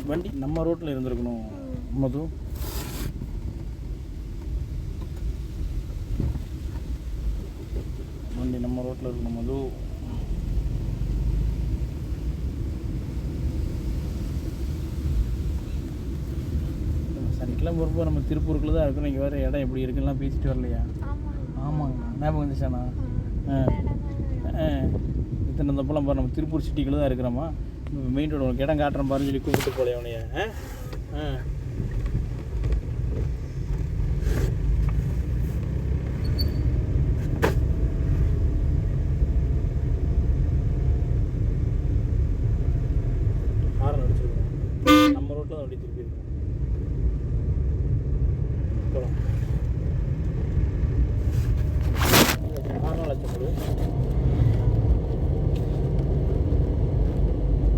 வண்டி நம்ம ரோட்டில் இருந்திருக்கணும் மது. வண்டி நம்ம ரோட்டில் இருக்கணும் மது. சனிக்கிழமை போகிறப்போ நம்ம திருப்பூருக்குள்ள தான் இருக்கணும். இங்கே வேறு இடம் எப்படி இருக்குலாம் பேசிட்டு வரலையா? ஆமாங்க, ஞாபகம் வந்துச்சாண்ணா. இத்தனை தப்பெல்லாம் பாரு, நம்ம திருப்பூர் சிட்டிக்குள்ளே தான் இருக்கிறோமா. மெயின் ரோடு உனக்கு இடம் காட்டுறேன் பாருன்னு சொல்லி கூப்பிட்டு போல அவனைய. ஹாரன் அடிச்சிருக்கோம். நம்ம ரோட்டில் தான் வண்டி திருப்பி இருக்கோம். ஹாரன் அடிச்சப்படும்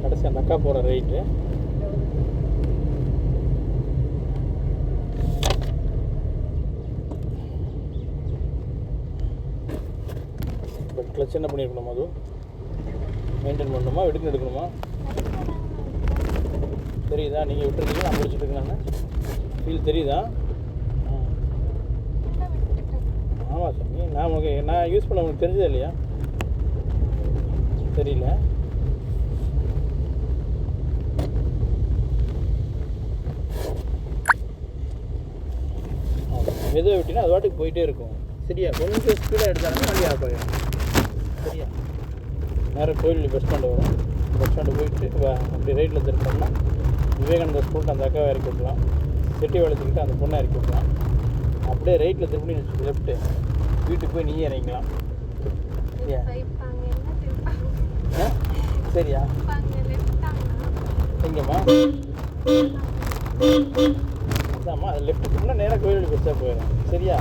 கடைசி அந்த அக்கா போகிற ரைட்டு. பட் கிளச் என்ன பண்ணியிருக்கணும் அது மெயின்டைன் பண்ணணுமா, எடுக்கணும் எடுக்கணுமா தெரியுதா? நீங்கள் விட்டுருக்கீங்க, நான் முடிச்சுட்டு இருக்கேன். ஃபீல் தெரியுதா? ஆமாம் சாமி, நான் உங்களுக்கு நான் யூஸ் பண்ண உங்களுக்கு தெரிஞ்சதே இல்லையா? தெரியல. மெதுவாக விட்டினா அது வாட்டுக்கு போயிட்டே இருக்கும். சரியா? கொஞ்சம் ஸ்பீடாக எடுத்தாலும் வண்டி ஆஃப் ஆகிடும். சரியா? நேராக கோயில் பஸ் ஸ்டாண்டு வரும். பஸ் ஸ்டாண்டு போயிட்டு அப்படி ரைட்டில் திருப்போம்னா விவேகானந்தா ஸ்கூலுக்கு அந்த அக்காவை இறக்கி விடலாம். செட்டி வளர்த்துக்கிட்டு அந்த பொண்ணை இறக்கி விடலாம். அப்படியே ரைட்டில் திருப்பி லெஃப்ட்டு வீட்டுக்கு போய் நீயே இறங்கிக்கலாம். சரியா? சரியா? எங்கேம்மா? அதாம்மா, அது லெஃப்ட்டுக்கு முன்னாடி நேராக கோயில் பஸ்ஸாக போயிடும். சரியா?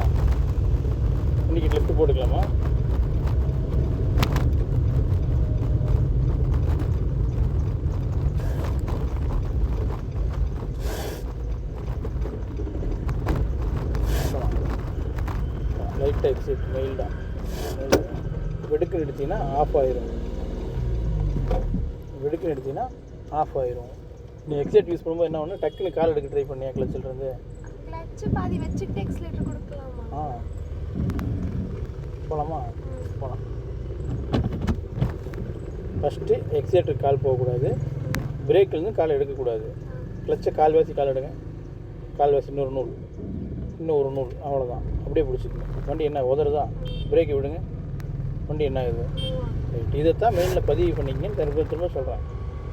இன்றைக்கி லெஃப்ட்டு போட்டுக்கலாமா? லைட்டாக எக்ஸிட் மெயில்டாக வெடுக்குன்னு எடுத்திங்கன்னா ஆஃப் ஆயிரும். வெடுக்குன்னு எடுத்திங்கன்னா ஆஃப் ஆயிரும். நீ எக்ஸிட் யூஸ் பண்ணும்போது என்ன ஒன்று டக்குன்னு கால் எடுக்க ட்ரை பண்ணியா? கிளச்சில் இருந்து பாதி வச்சுக்கிட்டு எக்ஸிலேட்டர் கொடுக்கலாமா? போகலாமா? போகலாம். ஃபஸ்ட்டு எக்ஸிலேட்டர் கால் போகக்கூடாது. பிரேக்லேருந்து கால் எடுக்கக்கூடாது. கிளச்சை கால்வாசி கால் எடுங்க. கால்வாசி இன்னொரு நூல், இன்னும் ஒரு நூல், அவ்வளோதான். அப்படியே பிடிச்சிக்கணும். வண்டி என்ன உதறுதா? பிரேக்கை விடுங்க. வண்டி என்ன ஆகுது? ரைட். இதைத்தான் மெயினில் பதிவு பண்ணிங்கன்னு திரும்ப திரும்ப சொல்கிறேன்.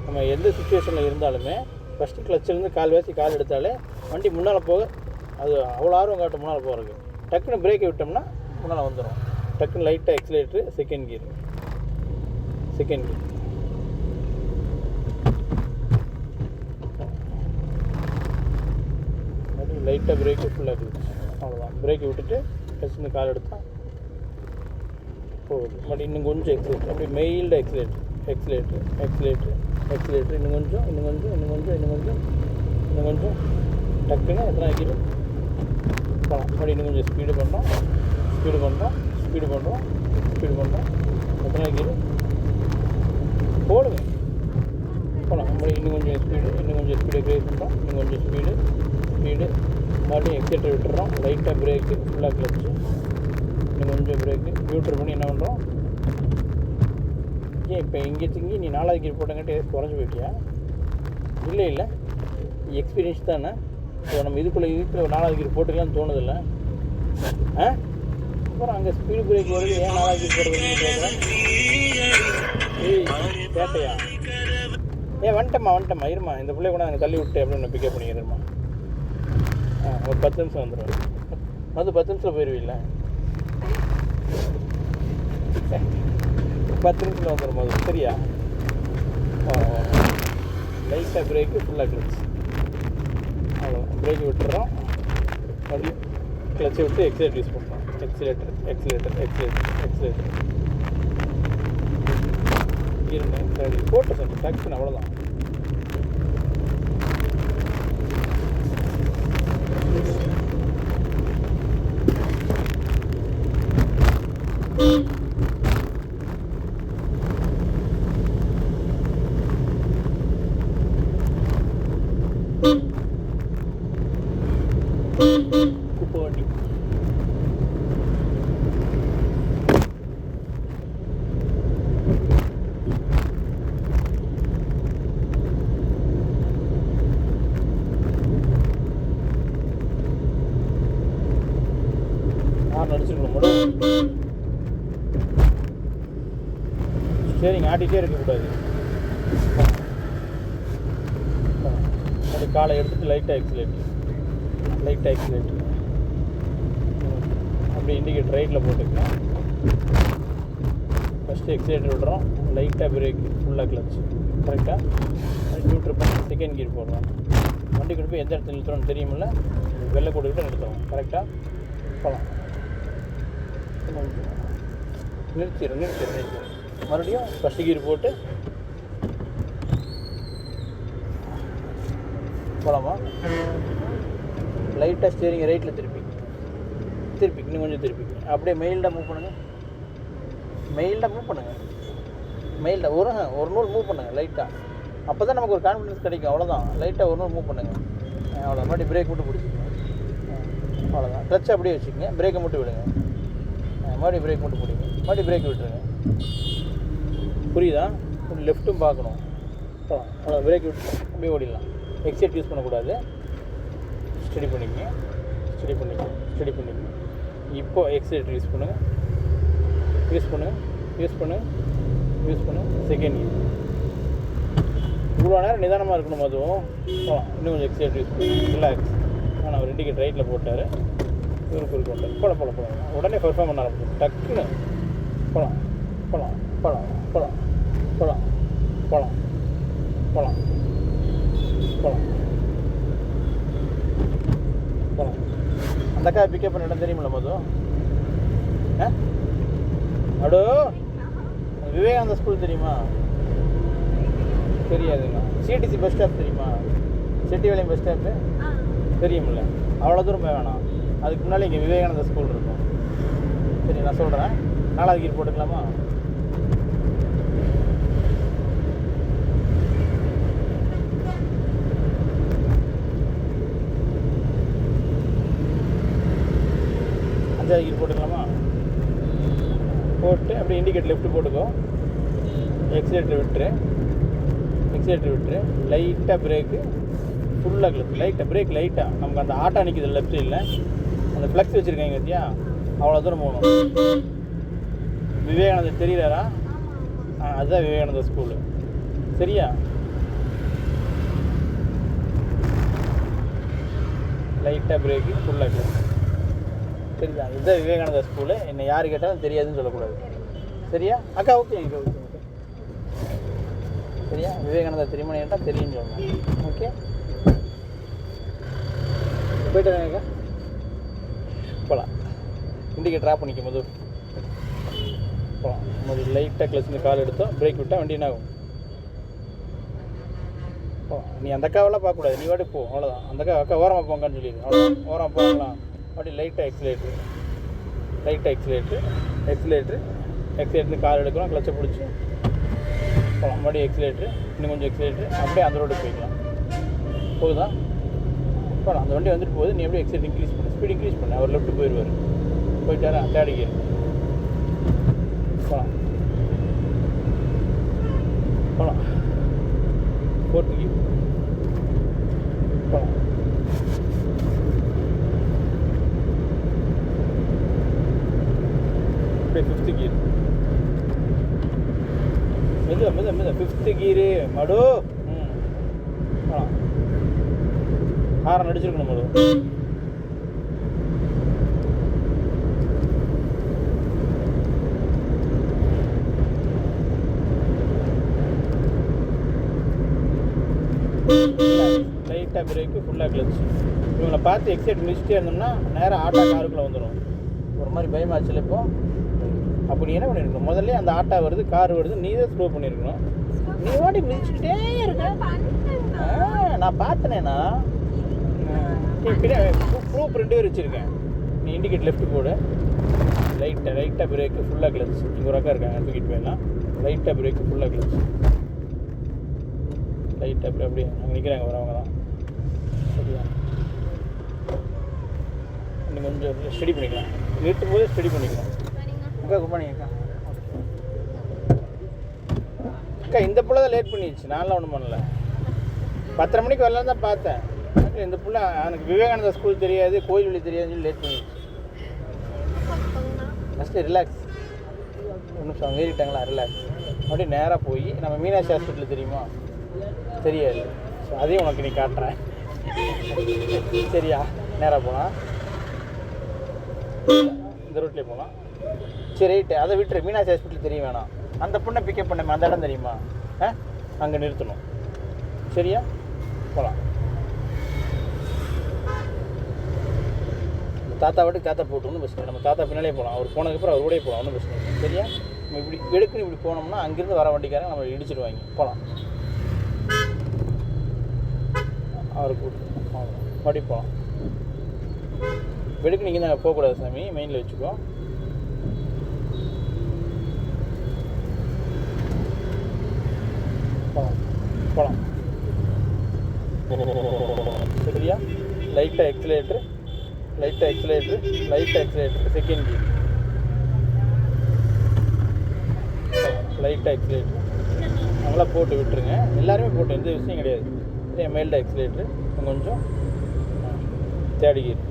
நம்ம எந்த சுச்சுவேஷனில் இருந்தாலுமே ஃபஸ்ட்டு கிளச்சிலேருந்து கால்வாசி கால் எடுத்தாலே வண்டி முன்னால் போக அது அவ்வளோ ஆர்வம் காட்டும். முன்னால் போகிறதுக்கு டக்குன்னு பிரேக்கை விட்டோம்னா முன்னால் வந்துடும். டக்குன்னு லைட்டாக எக்ஸிலேட்டரு, செகண்ட் கியர், செகண்ட் கியர். லைட்டாக பிரேக்கு ஃபுல்லாக இருக்குது. அவ்வளோதான். பிரேக்கை விட்டுட்டு கிளச்சிலேருந்து கால் எடுத்தால் போகுது. பட் இன்னும் கொஞ்சம் எக்ஸிலேட்டர், அப்படி மெயில்டு எக்ஸிலேட்டர், எக்ஸிலேட்டர், எக்ஸிலேட்டர், எக்ஸிலேட்டர். இன்னும் கொஞ்சம், இன்னும் கொஞ்சம், இன்னும் கொஞ்சம், இன்னும் கொஞ்சம், இன்னும் கொஞ்சம். டக்குன்னு எத்தனை ஆக்கிடும் போகலாம். அப்படி இன்னும் கொஞ்சம் ஸ்பீடு பண்ணுறோம், ஸ்பீடு பண்ணுறோம், ஸ்பீடு பண்ணுறோம், ஸ்பீடு பண்ணுறோம். எத்தனை ஆக்கிடும் போடுங்க போகலாம். அப்படி இன்னும் கொஞ்சம் ஸ்பீடு, இன்னும் கொஞ்சம் ஸ்பீடு க்ரேஸ் பண்ணுறோம். இன்னும் கொஞ்சம் ஸ்பீடு, ஸ்பீடு. மறுபடியும் எக்ஸிலேட்டர் விட்டுறோம். லைட்டாக பிரேக்கு, ஃபுல்லாக கிளச்சு. இன்னும் கொஞ்சம் பிரேக்கு நியூட்ரல் பண்ணி என்ன பண்ணுறோம்? ஏன் இப்போ இங்கே திங்கி நீ 4வது கீர் போட்டங்காட்டி குறைஞ்சி போயிட்டியா? இல்லை இல்லை, எக்ஸ்பீரியன்ஸ் தானே. இப்போ நம்ம இதுக்குள்ளே 4வது கீர் போட்டுக்கலாம்னு தோணுதில்லை? அப்புறம் அங்கே ஸ்பீடு பிரேக் வருது, ஏன் 4வது கீர் போடுறதுன்னு கேட்குறேன். ஏய் கேட்டையா? வந்துட்டம்மா இருமா. இந்த பிள்ளைய கூட அங்கே தள்ளி விட்டு அப்படின்னு பிக்கப் பண்ணிக்கிறேம்மா. ஒரு 10 நிமிஷம் வந்துடுவேன். வந்து 10 நிமிஷத்தில் போயிடுவீல்ல? 10 நிமிஷத்தில் வந்துடும் போது. சரியா? லைட்டாக பிரேக்கு, ஃபுல்லாக கிளச். அவ்வளோ பிரேக்கு விட்டுறோம். மறுபடியும் கிளச்சை விட்டு எக்ஸிலேட்டர் யூஸ் பண்ணுறோம். எக்ஸிலேட்டர், எக்ஸிலேட்டர், எக்ஸிலேட்டர், எக்ஸிலேட்டர். இருங்க சரி போட்டு சார் டக்குன்னு அவ்வளோதான். பிடிச்சிருக்கணும் மட்டும். சரிங்க, ஆட்டிகிட்டே இருக்கக்கூடாது. அப்படி காலை எடுத்துகிட்டு லைட்டாக எக்ஸிலேட் அப்படி இண்டிகேட்டர் ரைட்டில் போட்டுக்கலாம். ஃபஸ்ட்டு எக்ஸிலேட்டர் விடுறோம், லைட்டாக பிரேக், ஃபுல்லாக கிளச் கரெக்டாக நியூட்ரல் பண்ணி செகண்ட் கியர் போடுறோம். வண்டி கொண்டு போய் எந்த இடத்துல நிறுத்துறோம்னு தெரியுமில்ல, வெள்ளை கொடுக்கிட்ட நிறுத்துறோம். கரெக்டாக போகலாம். நிறுத்திடும் மறுபடியும் ஃபஸ்ட்டு கியர் போட்டு போகலாமா. லைட்டாக ஸ்டேரிங் ரைட்டில் திருப்பி இன்னும் கொஞ்சம் திருப்பி அப்படியே மெயில்டாக மூவ் பண்ணுங்கள். மெயில்டாக ஒரு நூல் மூவ் பண்ணுங்கள் லைட்டாக. அப்போ தான் நமக்கு ஒரு கான்ஃபிடன்ஸ் கிடைக்கும். அவ்வளோதான், லைட்டாக ஒரு நூல் மூவ் பண்ணுங்கள். அவ்வளோ மறுபடியும் பிரேக் மட்டும் பிடிச்சிக்கோங்க. அவ்வளோதான், கிளச்சை அப்படியே வச்சுக்கோங்க, பிரேக்கை மட்டும் விடுங்க. மறுபடியும் பிரேக் மட்டும் பிடிங்க, மறுபடியும் பிரேக் விட்டுருங்க. புரியுதா? லெஃப்ட்டும் பார்க்கணும். அவ்வளோ பிரேக் விட்டு அப்படியே ஓடிடலாம். எக்ஸைட் யூஸ் பண்ணக்கூடாது. ஸ்டடி பண்ணிக்கங்க. இப்போது எக்ஸைட் யூஸ் பண்ணுங்கள். Second gear. இவ்வளோ நேரம் நிதானமாக இருக்கணும். அதுவும் இன்னும் கொஞ்சம் எக்ஸைட் யூஸ் பண்ணுங்க. ரிலாக்ஸ். ஆனால் அவர் இண்டிகேட் ரைட்டில் போட்டார், இவருக்கு கொண்டார். போகலாம். உடனே பெர்ஃபார்ம் பண்ண ஆரம்பிச்சு டக்குன்னு போகலாம். அந்த அக்கா பிக்கப் பண்ண இடம் தெரியுமில்ல மொதல்? அடோ, விவேகானந்தா ஸ்கூல் தெரியுமா? தெரியாதுங்க. சிடிசி பஸ் ஸ்டாப் தெரியுமா? செட்டிபாளையம் பஸ் ஸ்டாப்பு தெரியுமில்ல? அவ்வளோ தூரம் போய் வேணாம், அதுக்கு முன்னாடி இங்கே விவேகானந்தா ஸ்கூல் இருக்கும். சரி, நான் சொல்கிறேன். 4வது கீர் போட்டுக்கலாமா? கீர் போட்டுக்கலாமா? போட்டு அப்படியே இண்டிகேட் லெஃப்ட் போட்டுக்கோ. எக்ஸிலேட்டர் விட்டுரு. லைட்டாக பிரேக்கு, ஃபுல்லாக கிளச். லைட்டாக நமக்கு அந்த ஆட்டோ நிற்கிது லெஃப்ட் சைடில், அந்த ஃப்ளக்ஸ் வச்சுருக்காங்க பார்த்தியா, அவ்வளோ தூரம் போகணும். விவேகானந்தா தெரியுறாரா? அதுதான் விவேகானந்தா ஸ்கூலு. சரியா? லைட்டாக பிரேக்கு, ஃபுல்லாக கிளச். சரிதா? இதுதான் விவேகானந்தா ஸ்கூலு. என்னை யார் கேட்டாலும் தெரியாதுன்னு சொல்லக்கூடாது. சரியா அக்கா? ஓகே. சரியா? விவேகானந்தா தெரியுமா கேட்டால் தெரியும்னு சொல்லணும். ஓகே, போய்ட்டு அக்கா போகலாம். இண்டிகேட் ட்ராப் பண்ணிக்கும் போது போகலாம். முதல்ல லைட்டாக கிளச்சுன்னு கால் எடுத்தோம், பிரேக் விட்டால் வண்டி என்ன ஆகும்? போகலாம். நீ அந்த அக்காவெல்லாம் பார்க்கக்கூடாது, நீ வாட்டி போ. அவ்வளோதான். அந்த அக்கா ஓரமாக போங்கன்னு சொல்லிடு. அவ்வளோதான், ஓரமாக போகலாம். அப்படி லைட்டாக எக்ஸிலேட்ரு கால் எடுக்கிறோம், கிளச்சை பிடிச்சி போகலாம். மறுபடியும் எக்ஸிலேட்ரு, இன்னும் கொஞ்சம் எக்ஸிலேட்ரு, அப்படியே அந்த ரோட்டுக்கு போய்க்கலாம். போகுதா? போகலாம். அந்த வண்டி வந்துட்டு போகுது, நீ அப்படியே எக்ஸைட் இன்க்ரீஸ் பண்ணு, ஸ்பீட் இன்க்ரீஸ் பண்ணு. அவர் லெஃப்ட்டு போயிட்டாரா? தேர்ட் கியர் போகலாம். 4th கியர் போகலாம். அப்படியே 5th கியர். மெதுவா 5th கியரு மடு. ஹாரன் அடிச்சிருக்கணும் மடு. லைட்டாக பிரேக்கு, ஃபுல்லாக கிளச். இவங்களை பார்த்து எக்ஸைட் முடிச்சுட்டே இருந்தோம்னா நேராக ஆட்டோ காருக்குள்ளே வந்துடும். ஒரு மாதிரி பயமாச்சுல இப்போ. அப்போ நீ என்ன பண்ணியிருக்கணும்? முதல்ல அந்த ஆட்டோ வருது, கார் வருது, நீ தான் ஸ்லோ பண்ணியிருக்கணும். நீ வாட்டி மிதிச்சுக்கிட்டே இருக்க. நான் பார்த்தனேண்ணா, ப்ரூஃப் 2 பேர் வச்சுருக்கேன். நீ இண்டிகேட் லெஃப்ட் போடு. லைட்டாக பிரேக்கு, ஃபுல்லாக கிளச். இங்கே ஒரு அக்கா இருக்காங்க, தூக்கிட்டு போயிடலாம். லைட்டாக பிரேக்கு, ஃபுல்லாக கிளச். லைட்டாக அப்படியே அங்கே நிற்கிறாங்க வரவங்க தான். சரியா? இன்னும் கொஞ்சம் ஸ்டடி பண்ணிக்கலாம். நிறுத்தும் போதே ஸ்டடி பண்ணிக்கலாம். அக்கா குட் மார்னிங் அக்கா. அக்கா இந்த பிள்ளை தான் லேட் பண்ணிடுச்சு, நான்லாம் ஒன்றும் பண்ணல. 10:30 மணிக்கு வரலாம் தான் பார்த்தேன். இந்த பிள்ளை எனக்கு விவேகானந்தா ஸ்கூல் தெரியாது, கோயில் வழி தெரியாதுன்னு சொல்லி லேட் பண்ணிடுச்சு. First relax. ஒரு நிமிஷம் அவங்க ஏறிட்டாங்களா, ரிலாக்ஸ். அப்படியே நேராக போய் நம்ம மீனாட்சி ஹாஸ்பிட்டல் தெரியுமா? தெரியாது. ஸோ அதையும் உனக்கு நீ காட்டுறேன். சரியா? நேராக போகலாம், இந்த ரூட்லேயே போகலாம். சரி ரைட்டு, அதை விட்டுரு. மீனாட்சி ஹாஸ்பிட்டல் தெரிய வேணாம். அந்த பொண்ணை பிக்கப் பண்ண அந்த இடம் தெரியுமா? அங்கே நிறுத்தணும். சரியா? போகலாம். தாத்தா வாட்டுக்கு தாத்தா போட்டு ஒன்றும் பிரச்சனை இல்லை. நம்ம தாத்தா பின்னாலே போகலாம். அவர் போனதுக்கப்புறம் அவர் கூட போகலாம், ஒன்றும் பிரச்சனை இல்லை. சரியா? நம்ம இப்படி எடுக்குன்னு இப்படி போனோம்னா அங்கேருந்து வர வண்டிக்காரங்க நம்ம இடிச்சிடுவாங்க. போகலாம். அவரை கூப்பிட்டு மறுபடி போகலாம். வெடுக்கு நீங்கள் தான் போகக்கூடாது சாமி, மெயினில் வச்சுக்கோ. போகலாம் போகலாம். சரியா? லைட்டாக எக்ஸிலேட்ரு, லைட்டாக எக்ஸிலேட்ரு, லைட்டாக எக்ஸிலேட்ரு, செகண்ட் கீர், லைட்டாக எக்ஸிலேட்ரு. நல்லா போட்டு விட்டுருங்க. எல்லாருமே போட்டு, எந்த விஷயம் கிடையாது. சரியா? மைல்டாக எக்ஸிலேட்ரு, கொஞ்சம் தேர்ட் கீர்.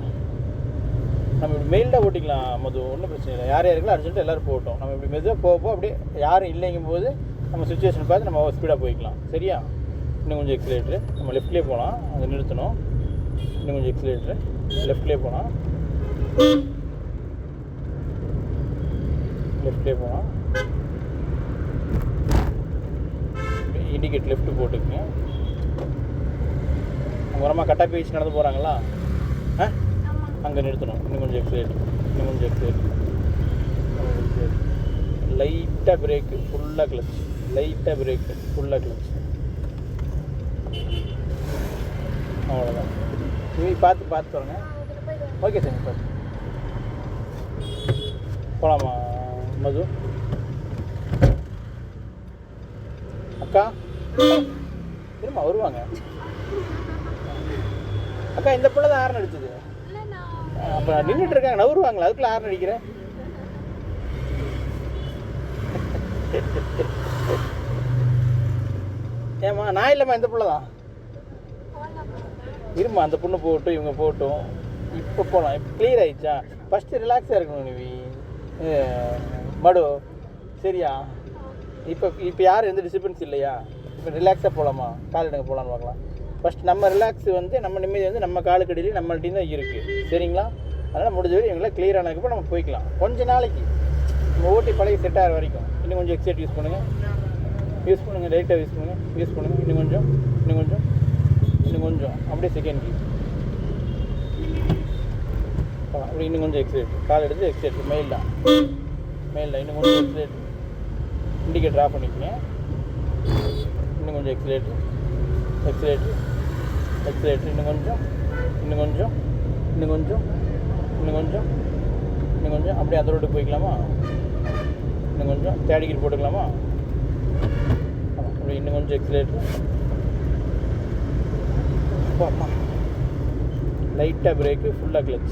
நம்ம இப்படி மெயில்டாக ஓட்டிக்கலாம் மது, ஒன்றும் பிரச்சனை இல்லை. யார் யாருக்குலாம் அர்ஜென்ட்டாக எல்லோரும் போட்டோம். நம்ம இப்படி மெதுவாக போக அப்படியே யாரும் இல்லைங்கும் போது நம்ம சுச்சுவேஷன் பார்த்து நம்ம ஸ்பீடாக போய்க்கலாம். சரியா? இன்னும் கொஞ்சம் எக்ஸிலேட்ரு. நம்ம லெஃப்ட்லேயே போகலாம், அதை நிறுத்தணும். இன்னும் கொஞ்சம் எக்ஸிலேட்ரு, லெஃப்ட்லேயே போகலாம், லெஃப்ட்லேயே போகலாம். இண்டிகேட் லெஃப்ட்டு போட்டுக்குங்க. அவங்க வரமா கட்டா பேச்சு நடந்து போகிறாங்களா? அங்கே நிறுத்தணும். இன்னும் கொஞ்சம் எக்ஸிலேட்ரு, இன்னும் கொஞ்சம் எக்ஸிலேட்ரு, லைட்டாக பிரேக்கு, ஃபுல்லாக கிளச், லைட்டாக பிரேக்கு, ஃபுல்லாக கிளச். அவ்வளோதான். நீ பார்த்து பாருங்க. ஓகே சார், பார்த்து போகலாமா மது? அக்கா திரும்ப வருவாங்க. அக்கா இந்த பிள்ளை தான் ஹார்ன் அடிச்சது. அப்போ நின்றுட்டு இருக்காங்க, நவருவாங்களா? அதுக்குள்ள ஹார்ன் அடிக்கிறேன். ஏம்மா நான் இல்லைம்மா, இந்த பிள்ளை தான். இருமா, அந்த பொண்ணு போகட்டும், இவங்க போகட்டும். இப்போ போகலாம். இப்போ கிளியர் ஆகிடுச்சா? ஃபஸ்ட்டு ரிலாக்ஸாக இருக்கணும் நீ மடு. சரியா? இப்போ யாரும் எந்த டிஸ்டர்பன்ஸ் இல்லையா? இப்போ ரிலாக்ஸாக போகலாமா? கால் எடுங்க, போகலான்னு பார்க்கலாம். ஃபஸ்ட் நம்ம ரிலாக்ஸ் வந்து நம்ம நிம்மதி வந்து நம்ம காலுக்கடியிலையும் நம்மள்ட்டையும் தான் இருக்குது. சரிங்களா? அதனால் முடிஞ்ச வரை இவங்களாம் கிளியர் ஆனதுக்கப்புறம் நம்ம போய்க்கலாம். கொஞ்சம் நாளைக்கு நம்ம ஓட்டி பழகி செட் ஆகிற வரைக்கும் இன்னும் கொஞ்சம் எக்ஸைட் யூஸ் பண்ணுங்கள், லைட்டாக யூஸ் பண்ணுங்கள். இன்னும் கொஞ்சம், இன்னும் கொஞ்சம் அப்படியே செகண்ட் கீ அப்படி இன்னும் கொஞ்சம் எக்ஸைட். கால் எடுத்து எக்ஸைட், மெயில்டா இன்னும் கொஞ்சம் எக்ஸைட். இண்டிகேட்டர் ஆஃப் பண்ணிக்கங்க. இன்னும் கொஞ்சம் எக்ஸிலேட்ரு, இன்னும் கொஞ்சம் அப்படியே அந்த ரோட்டுக்கு போய்க்கலாமா? இன்னும் கொஞ்சம் தேர்ட் கீர் போட்டுக்கலாமா? அப்படி இன்னும் கொஞ்சம் எக்ஸிலேட்ரு. அம்மா லைட்டாக பிரேக்கு, ஃபுல்லாக கிளச்,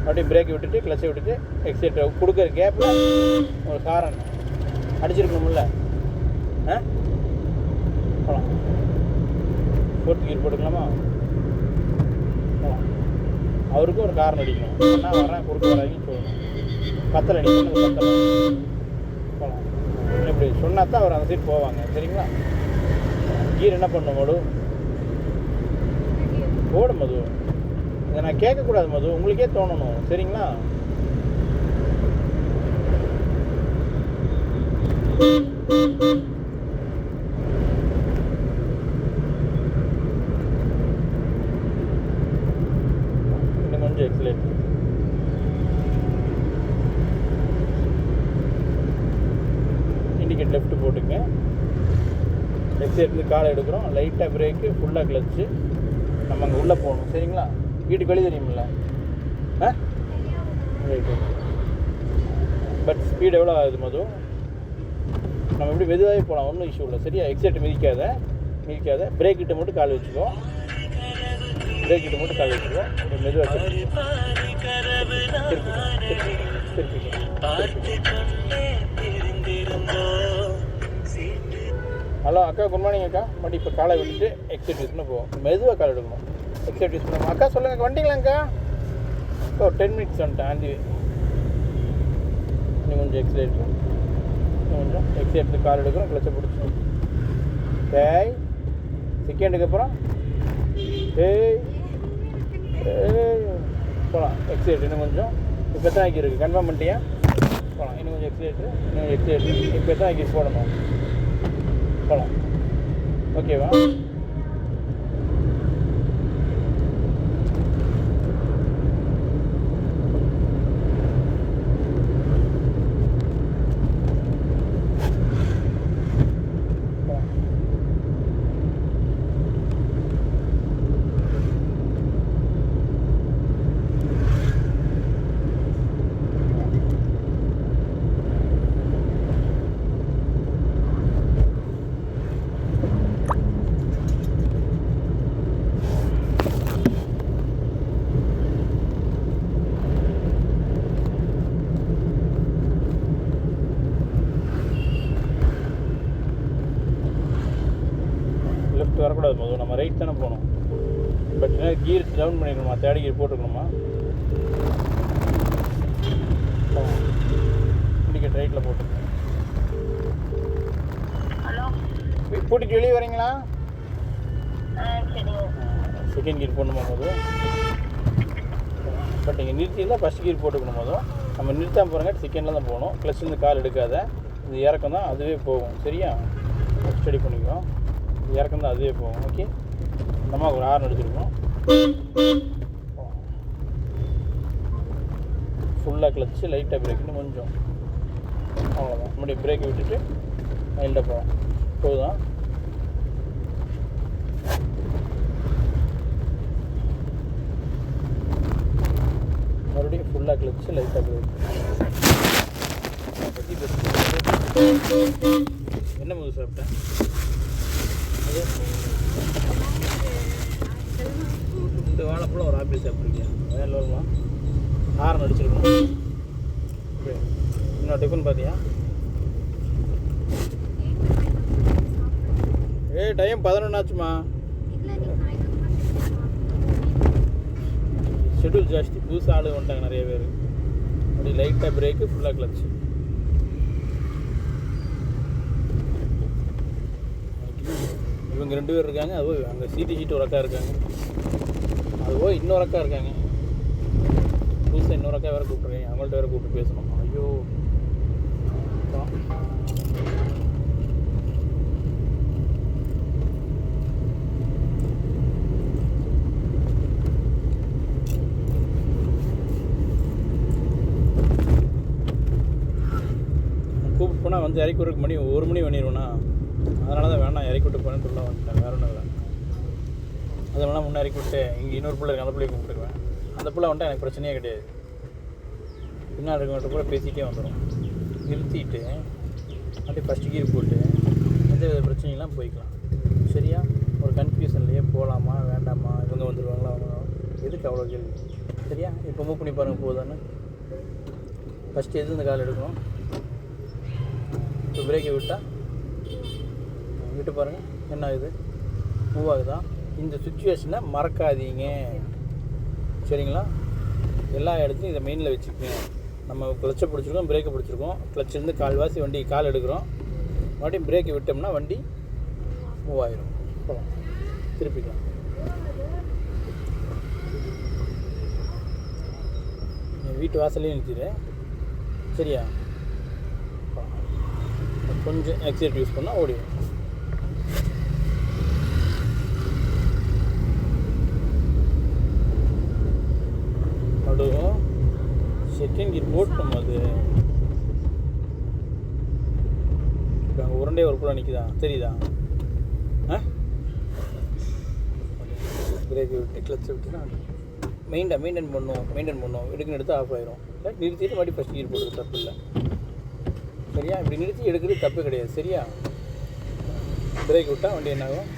அப்படியே பிரேக்கை விட்டுட்டு கிளச்சை விட்டுட்டு எக்ஸிலேட்டர் கொடுக்குற கேப்பில் ஒரு ஹாரன் அடிச்சிருக்கணும்ல. போகலாம். ஃபோர்த் கீர் போட்டுக்கலாமா? போகலாம். அவருக்கும் ஒரு காரணம் அடிக்கணும். நான் வரேன், குறுக்க வராங்கன்னு சொல்லணும். பத்தலை நீ சொன்னது பத்தலை. போகலாம். இப்படி சொன்னால் தான் அவர் அந்த சைடு போவாங்க. சரிங்களா? கீர் என்ன பண்ணணும் மது? போடும் மது. இதை நான் கேட்கக்கூடாது மது, உங்களுக்கே தோணணும். சரிங்களா? இன்னும் கொஞ்சம் எக்ஸிலேட். இண்டிகேட் லெஃப்ட் போட்டுங்க. எக்ஸிலேட்லேருந்து காலை எடுக்கிறோம். லைட்டாக பிரேக்கு, ஃபுல்லாக கிளச்சு. நம்ம அங்கே உள்ளே போகணும். சரிங்களா? வீட்டுக்கு வெளியே தெரியுமில்ல? ரைட்டு. பட் ஸ்பீடு எவ்வளோ ஆகுது மது? நம்ம எப்படி மெதுவாகவே போகலாம், ஒன்றும் இஷ்யூ இல்லை. சரியா? எக்ஸைட் மிதிக்காத. பிரேக் கிட்ட மட்டும் கால் வச்சுக்கோ. மெதுவாக ஹலோ அக்கா, குட் மார்னிங் அக்கா. பட் இப்போ காலை விட்டுட்டு எக்ஸைட் யூஸ் பண்ண போவோம். மெதுவாக கால் எடுக்கணும். எக்ஸைட் யூஸ் பண்ணுவோம். அக்கா சொல்லுங்கள், வண்டிங்களாங்க்கா? 10 minutes வந்துட்டேன். ஆண்டி இன்னும் கொஞ்சம் எக்ஸலேட்டர், கொஞ்சம் எக்ஸலேட்டர் கால் எடுக்கிறோம், கிளச்சை பிடிச்சி டேய் செகண்டுக்கு அப்புறம் டேய் போகலாம். எக்ஸலேட்டர் இன்னும் கொஞ்சம். இப்போ எத்தனை ஆக்கி இருக்குது கன்ஃபார்ம் பண்ணிட்டியா? போகலாம். இன்னும் கொஞ்சம் எக்ஸலேட்டர், இன்னும் கொஞ்சம் எக்ஸலேட்டர். இப்போ எத்தனை ஆக்கி போடணும்? போகலாம். ஓகேவா? லெஃப்ட் வரக்கூடாது போதும், நம்ம ரைட் தானே போகணும். பட் கீர் டவுன் பண்ணிக்கணுமா? தேர்ட் கீர் போட்டுக்கணுமா? இண்டிகேட் ரைட்டில் போட்டுக்கணும். கூட்டிகிட்டு வெளியே வரீங்களா? செகண்ட் கீர் போடணுமா போதும்? பட் நீங்கள் நிறுத்தியில் ஃபஸ்ட் கீர் போட்டுக்கணும் போதும். நம்ம நிறுத்தாமல் போகிறங்க செகண்டில் தான் போகணும். க்ளச்சிலேருந்து கால் எடுக்காத, இந்த இறக்கம் தான் அதுவே போகும். சரியா? ஸ்டடி பண்ணிக்குவோம். இறக்கம் தான் அதுவே போகும். ஓகே, நம்ம ஒரு ஹார்ன் அடிச்சிருக்கோம். ஃபுல்லாக கிளச்சு, லைட்டாக பிரேக்குன்னு கொஞ்சம், அவ்வளோதான். மறுபடியும் பிரேக்கை விட்டுட்டு மைல்டாக போவோம். போதுதான். மறுபடியும் ஃபுல்லாக கிளச்சு, லைட்டாக பிரேக். என்ன முதல் சாப்பிட்டேன்? அது இந்த வாழைப்பழம் ஒரு ஆப்பிள் சாப்பிட்ருக்கேன். வேலை வரலாம். ஹார்ன் அடிச்சிருக்கணும். இன்னொரு டிஃபன் பார்த்தியா? டைம் 11 ஆச்சுமா. ஷெட்யூல் ஜாஸ்தி, புதுசாக ஆளு வந்துட்டாங்க நிறைய பேர். அப்படி லைட்டாக பிரேக்கு, ஃபுல்லாக கிளச்சு. இவங்க 2 பேர் இருக்காங்க. அதுவோ அங்கே சீட்டு ஒரு அக்கா இருக்காங்க. அதுவோ இன்னொரு அக்கா இருக்காங்க. புதுசாக இன்னொரு அக்கா வேறு கூப்பிட்ருக்காங்க. அவங்கள்ட்ட வேறு கூப்பிட்டு பேசணும். ஐயோ, கூப்பிட்டு போனால் வந்து இறக்கி விட்றதுக்கு மணி 1 மணி பண்ணிடுவேண்ணா. அதனால தான் வேணாம், இறக்கி விட்டு போனேன்னு சொல்ல வந்துட்டேன். வேறு ஒன்றும் இல்லை. அதை வேணால் முன்னே இறக்கி விட்டு இங்கே இன்னொரு பிள்ளை இருக்கு, அந்த பிள்ளையை கூப்பிட்டுக்குவேன். அந்த பிள்ளை வந்துட்டு எனக்கு பிரச்சனையே கிடையாது. பின்னாடி இருக்கவங்கள்ட்ட கூட பேசிகிட்டே வந்துடும். நிறுத்திட்டு அப்படியே ஃபஸ்ட்டு கீர் போட்டு எந்த வித பிரச்சனைலாம் போய்க்கலாம். சரியா? ஒரு கன்ஃபியூஷன்லேயே போகலாமா வேண்டாமா, இவங்க வந்துடுவாங்களா அவங்க, எதுக்கு அவ்வளோ கேள்வி? சரியா? இப்போ மூவ் பண்ணி பாருங்கள் போதான்னு. ஃபஸ்ட்டு எது இந்த கால் எடுக்கணும். இப்போ பிரேக்கை விட்டால் விட்டு பாருங்கள் என்ன ஆகுது, மூவ் ஆகுதா? இந்த சுச்சுவேஷனை மறக்காதீங்க. சரிங்களா? எல்லா இடத்துலையும் இதை மெயினில் வச்சுக்கோங்க. நம்ம கிளச்சை பிடிச்சிருக்கோம், பிரேக்கை பிடிச்சிருக்கோம். கிளச்சிலேருந்து கால்வாசி வண்டி கால் எடுக்கிறோம். மறுபடியும் பிரேக்கை விட்டோம்னா வண்டி மூவ் ஆயிரும். போகலாம், திருப்பிக்கலாம். வீட்டு வாசல்லையும் நிறுத்திடு. சரியா? கொஞ்சம் எக்ஸைட் யூஸ் பண்ணால் ஓடிடும். அதுவும் செகண்ட் கீர் போட்டோம். அது இப்போ அங்கே உருண்டே ஒரு புள்ள நிற்குதா தெரியுதா? பிரேக்கை விட்டு கிளச்சை விட்டுனா மெயின்டைன் பண்ணுவோம். எடுக்கணும், எடுத்து ஆஃப் ஆயிரும். நிறுத்திட்டு மறுபடியும் ஃபஸ்ட் கீர் போடுறது தப்பு இல்லை. சரியா? இப்படி நிறுத்தி எடுக்கிறது தப்பு கிடையாது. சரியா? பிரேக் விட்டால் வண்டி என்னாகும்,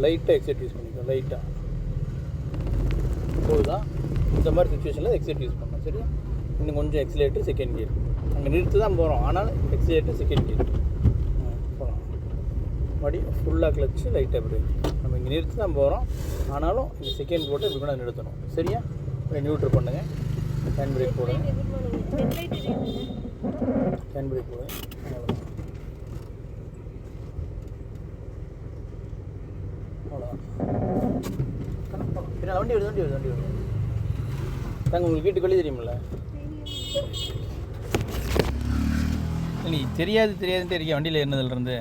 லைட்டாக எக்ஸைட் யூஸ் பண்ணிக்கோ. லைட்டாக போதுதான். இந்த மாதிரி சுச்சுவேஷனில் எக்ஸைட் யூஸ் பண்ணணும். சரியா? இன்னும் கொஞ்சம் எக்ஸிலேட்டர், செகண்ட் கியர். அங்கே நிறுத்து தான் போகிறோம், ஆனால் எக்ஸிலேட்டர், செகண்ட் கியர் போகலாம். மறுபடியும் ஃபுல்லாக கிளச்சு, லைட்டாக பிரேக். நம்ம இங்கே நிறுத்தி தான் போகிறோம், ஆனாலும் இங்கே செகண்ட் போட்டு இப்படி கூட நிறுத்தணும். சரியா? நியூட்ரு பண்ணுங்கள், ஹேண்ட் பிரேக் போடுங்க. ஹேண்ட் பிரேக் போடு. அவ்வளோதான். பின்னால் வண்டி வருது. தாங்க உங்களுக்கு வீட்டுக்கு வெளியே தெரியுமில்ல? நீ தெரியாதுன்ட்டு இருக்கியா வண்டியில் ஏறினதுலேருந்து?